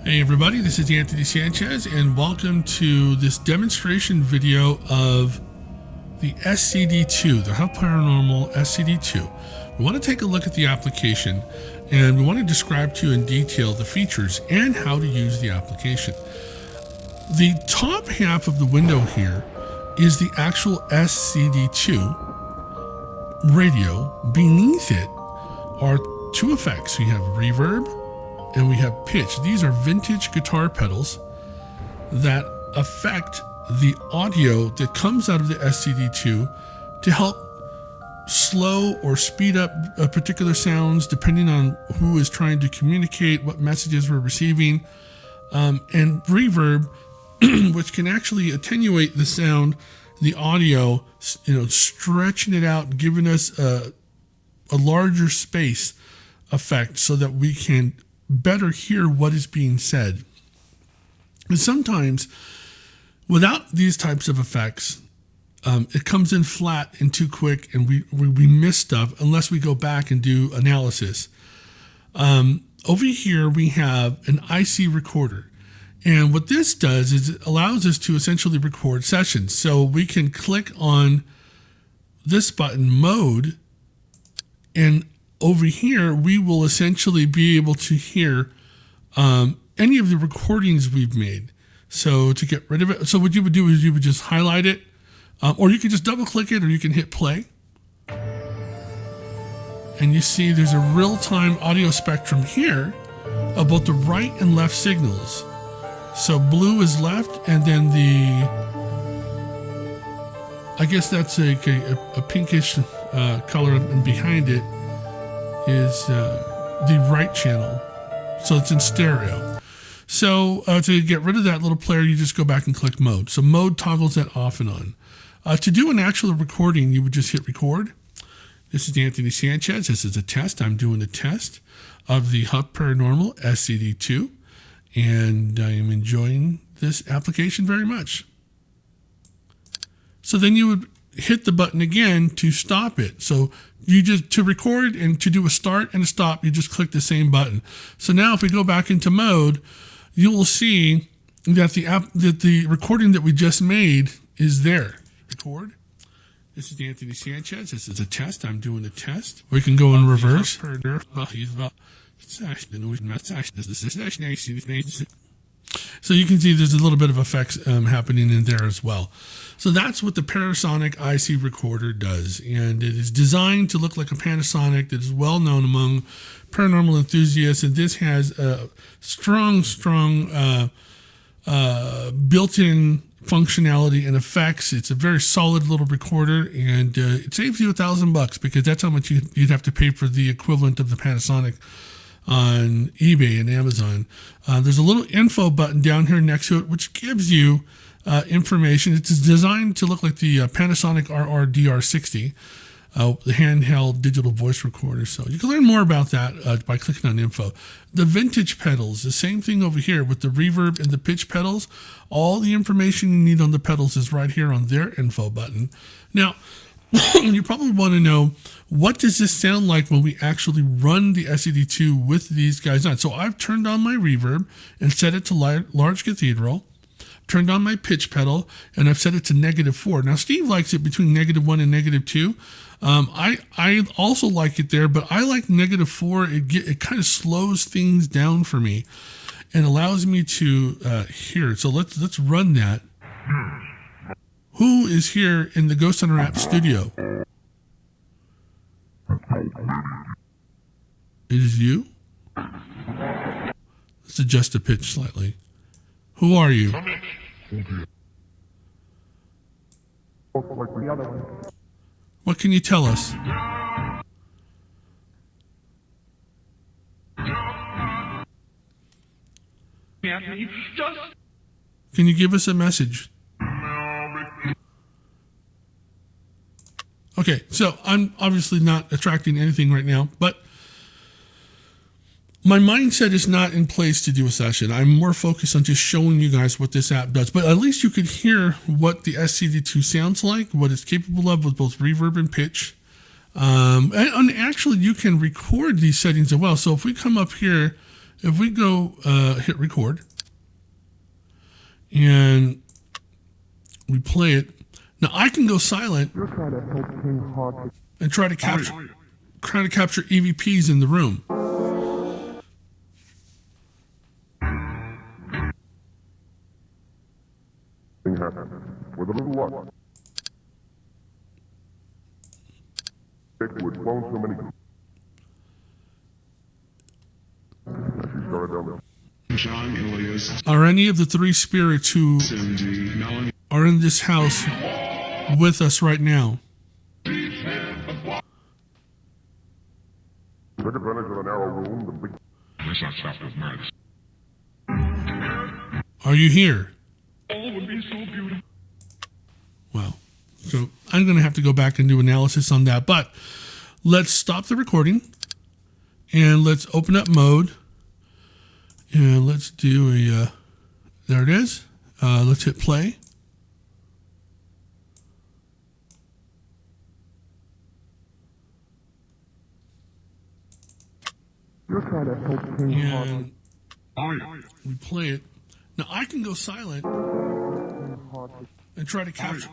Hey everybody, this is Anthony Sanchez and welcome to this demonstration video of the SCD-2, the Huff Paranormal SCD-2. We want to take a look at the application and we want to describe to you in detail the features and how to use the application. The top half of the window here is the actual SCD-2 radio. Beneath it are two effects. We have reverb and we have pitch. These are vintage guitar pedals that affect the audio that comes out of the SCD-2 to help slow or speed up particular sounds depending on who is trying to communicate, what messages we're receiving, and reverb, which can actually attenuate the sound, the audio, stretching it out, giving us a larger space effect so that we can better hear what is being said. And sometimes without these types of effects, it comes in flat and too quick and we miss stuff unless we go back and do analysis. Over here we have an IC recorder, and what this does is it allows us to essentially record sessions. So we can click on this button, mode, and over here, we will essentially be able to hear any of the recordings we've made. So to get rid of it, so what you would do is you would just highlight it, or you can just double click it, or you can hit play. And you see there's a real-time audio spectrum here of both the right and left signals. So blue is left, and then I guess that's a pinkish color, and behind it is the right channel, so it's in stereo. So to get rid of that little player, you just go back and click mode. So mode toggles that off and on. To do an actual recording, you would just hit record. This is Anthony Sanchez. This is a test. I'm doing a test of the Huff Paranormal SCD-2, and I am enjoying this application very much. So then you would hit the button again to stop it. So you just, to record and to do a start and a stop, you just click the same button. So now if we go back into mode, you will see that the recording that we just made is there. Record. This is Anthony Sanchez. This is a test. I'm doing a test. We can go in reverse. So you can see there's a little bit of effects happening in there as well. So that's what the Panasonic IC recorder does, and it is designed to look like a Panasonic that is well known among paranormal enthusiasts, and this has a strong built-in functionality and effects. It's a very solid little recorder, and it saves you $1,000 because that's how much you'd have to pay for the equivalent of the Panasonic on eBay and Amazon. There's a little info button down here next to it, which gives you information. It's designed to look like the Panasonic RR-DR60, the handheld digital voice recorder. So you can learn more about that by clicking on info. The vintage pedals, the same thing over here with the reverb and the pitch pedals. All the information you need on the pedals is right here on their info button. Now, you probably want to know, what does this sound like when we actually run the SCD-2 with these guys on? So I've turned on my reverb and set it to large cathedral, turned on my pitch pedal, and I've set it to -4. Now Steve likes it between -1 and -2. I also like it there, but I like -4. It kind of slows things down for me and allows me to hear it. So let's run that. Who is here in the GhostHunterApps studio? It is you? Let's adjust the pitch slightly. Who are you? What can you tell us? Can you give us a message? Okay, so I'm obviously not attracting anything right now, but my mindset is not in place to do a session. I'm more focused on just showing you guys what this app does, but at least you could hear what the SCD-2 sounds like, what it's capable of with both reverb and pitch. And actually you can record these settings as well. So if we come up here if we go hit record and we play it, now I can go silent and try to capture EVPs in the room. With a little luck, would clone so many. Are any of the three spirits who are in this house with us right now? Took advantage of the narrow room, the big. Are you here? All would be so beautiful. Wow. So I'm going to have to go back and do analysis on that. But let's stop the recording and let's open up mode. And let's do a, there it is. Let's hit play. And we play it. Now I can go silent and try to capture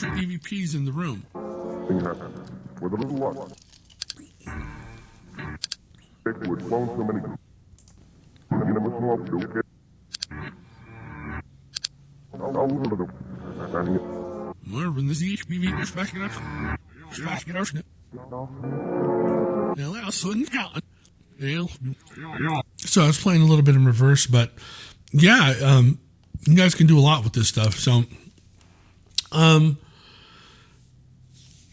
EVPs in the room. With a little luck, would clone so many. So I was playing a little bit in reverse, but yeah, you guys can do a lot with this stuff. So,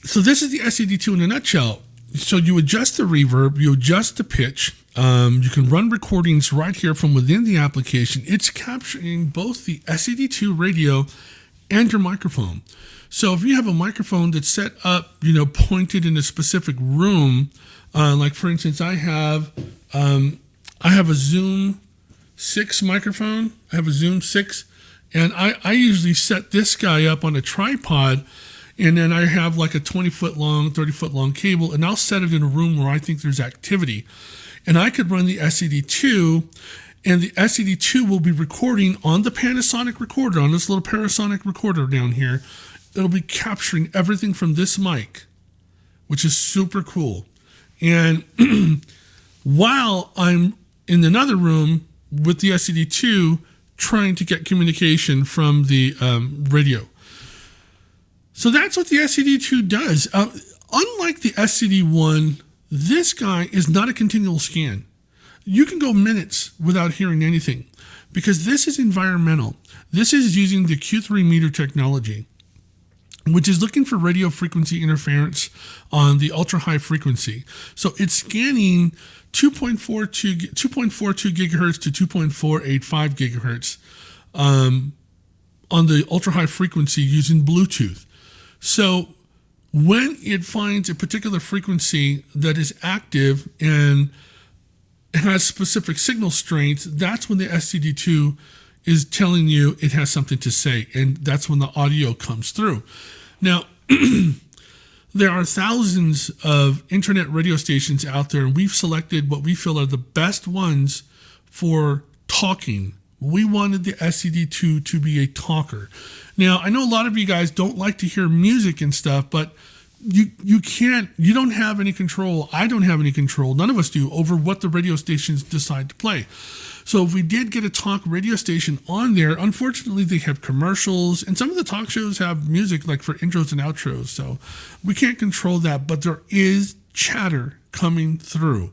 so this is the SCD-2 in a nutshell. So you adjust the reverb, you adjust the pitch. You can run recordings right here from within the application. It's capturing both the SCD-2 radio and your microphone. So if you have a microphone that's set up, pointed in a specific room, like for instance, I have a Zoom 6 microphone. I have a Zoom 6, and I usually set this guy up on a tripod, and then I have like a 20-foot long, 30-foot long cable, and I'll set it in a room where I think there's activity. And I could run the SCD-2, and the SCD-2 will be recording on the Panasonic recorder, on this little Panasonic recorder down here. It'll be capturing everything from this mic, which is super cool. And while I'm in another room with the SCD-2 trying to get communication from the radio. So that's what the SCD-2 does. Unlike the SCD-1, this guy is not a continual scan. You can go minutes without hearing anything because this is environmental. This is using the Q3 meter technology, which is looking for radio frequency interference on the ultra high frequency. So it's scanning 2.42 gigahertz to 2.485 gigahertz on the ultra high frequency using Bluetooth. So when it finds a particular frequency that is active and has specific signal strengths, that's when the SCD-2 is telling you it has something to say, and that's when the audio comes through. Now, there are thousands of internet radio stations out there, and we've selected what we feel are the best ones for talking. We wanted the SCD-2 to be a talker. Now, I know a lot of you guys don't like to hear music and stuff, but you don't have any control. I don't have any control. None of us do over what the radio stations decide to play. So if we did get a talk radio station on there, unfortunately they have commercials, and some of the talk shows have music like for intros and outros. So we can't control that, but there is chatter coming through.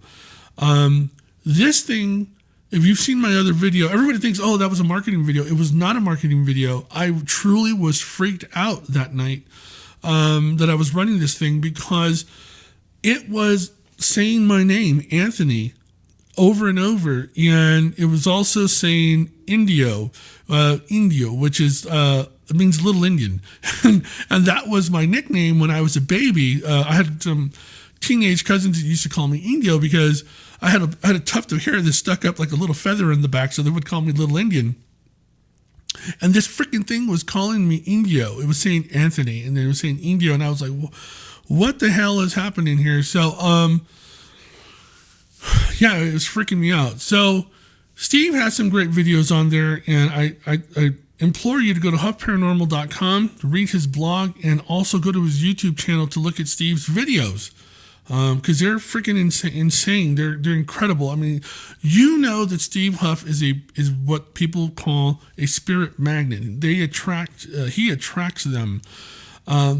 This thing, if you've seen my other video, everybody thinks, oh, that was a marketing video. It was not a marketing video. I truly was freaked out that night that I was running this thing because it was saying my name, Anthony, over and over, and it was also saying Indio, which is it means little Indian, and that was my nickname when I was a baby. I had some teenage cousins that used to call me Indio because I had a tuft of hair that stuck up like a little feather in the back, so they would call me Little Indian. And this freaking thing was calling me Indio. It was saying Anthony, and they were saying Indio, and I was like, what the hell is happening here? So, Yeah, it was freaking me out. So Steve has some great videos on there, and I implore you to go to huffparanormal.com to read his blog, and also go to his YouTube channel to look at Steve's videos, because they're freaking insane. They're incredible. I mean, you know that Steve Huff is what people call a spirit magnet. He attracts them.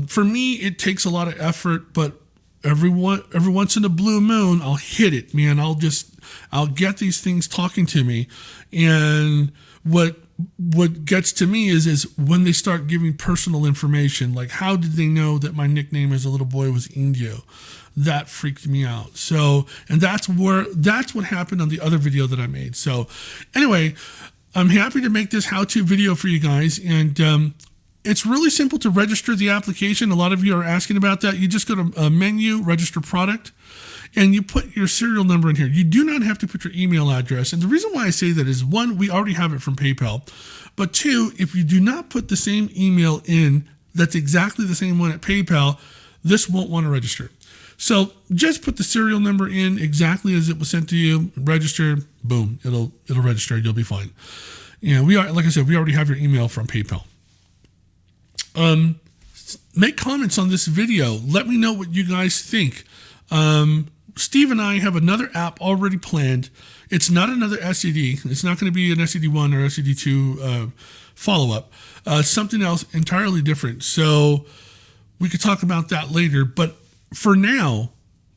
For me, it takes a lot of effort, but every once in a blue moon, I'll hit it, man. I'll get these things talking to me, and what gets to me is when they start giving personal information, like how did they know that my nickname as a little boy was Indio? That freaked me out. So, and that's what happened on the other video that I made. So anyway, I'm happy to make this how-to video for you guys, and it's really simple to register the application. A lot of you are asking about that. You just go to menu, register product, and you put your serial number in here. You do not have to put your email address. And the reason why I say that is, one, we already have it from PayPal. But two, if you do not put the same email in that's exactly the same one at PayPal, this won't want to register. So just put the serial number in exactly as it was sent to you, register, boom, it'll register, you'll be fine. You know, like I said, we already have your email from PayPal. Make comments on this video. Let me know what you guys think. Steve and I have another app already planned. It's not another SCD. It's not going to be an SCD-1 or SCD-2 follow-up. Something else entirely different. So we could talk about that later. But for now,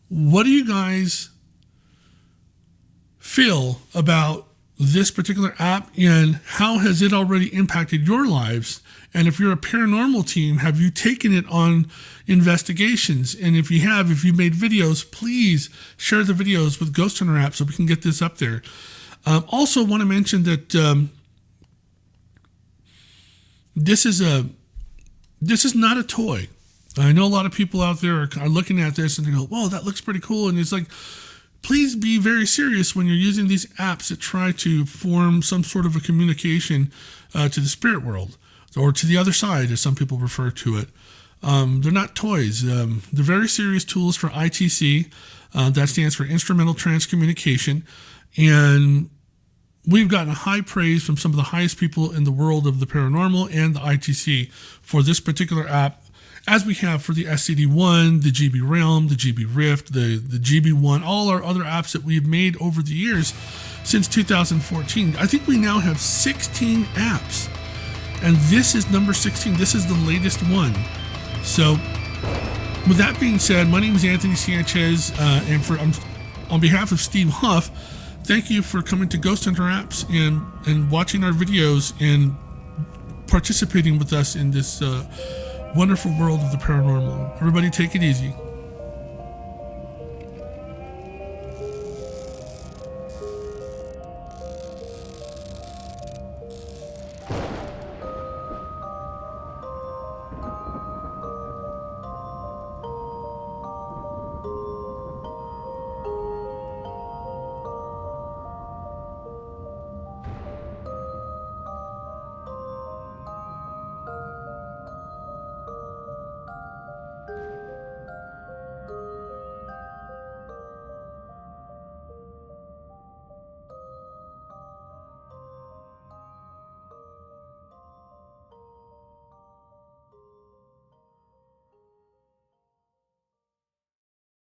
what do you guys feel about this particular app, and how has it already impacted your lives? And if you're a paranormal team, have you taken it on investigations? And if you have, if you made videos, please share the videos with Ghost Hunter Apps so we can get this up there. Also want to mention that this is not a toy. I know a lot of people out there are looking at this and they go, whoa, that looks pretty cool. And it's like, please be very serious when you're using these apps that try to form some sort of a communication to the spirit world, or to the other side, as some people refer to it. They're not toys. They're very serious tools for ITC. That stands for Instrumental Transcommunication. And we've gotten high praise from some of the highest people in the world of the paranormal and the ITC for this particular app, as we have for the SCD-1, the GB Realm, the GB Rift, the GB1, all our other apps that we've made over the years since 2014. I think we now have 16 apps. And this is number 16. This is the latest one. So with that being said, my name is Anthony Sanchez, and on behalf of Steve Huff, thank you for coming to Ghost Hunter Apps and watching our videos and participating with us in this wonderful world of the paranormal. Everybody take it easy.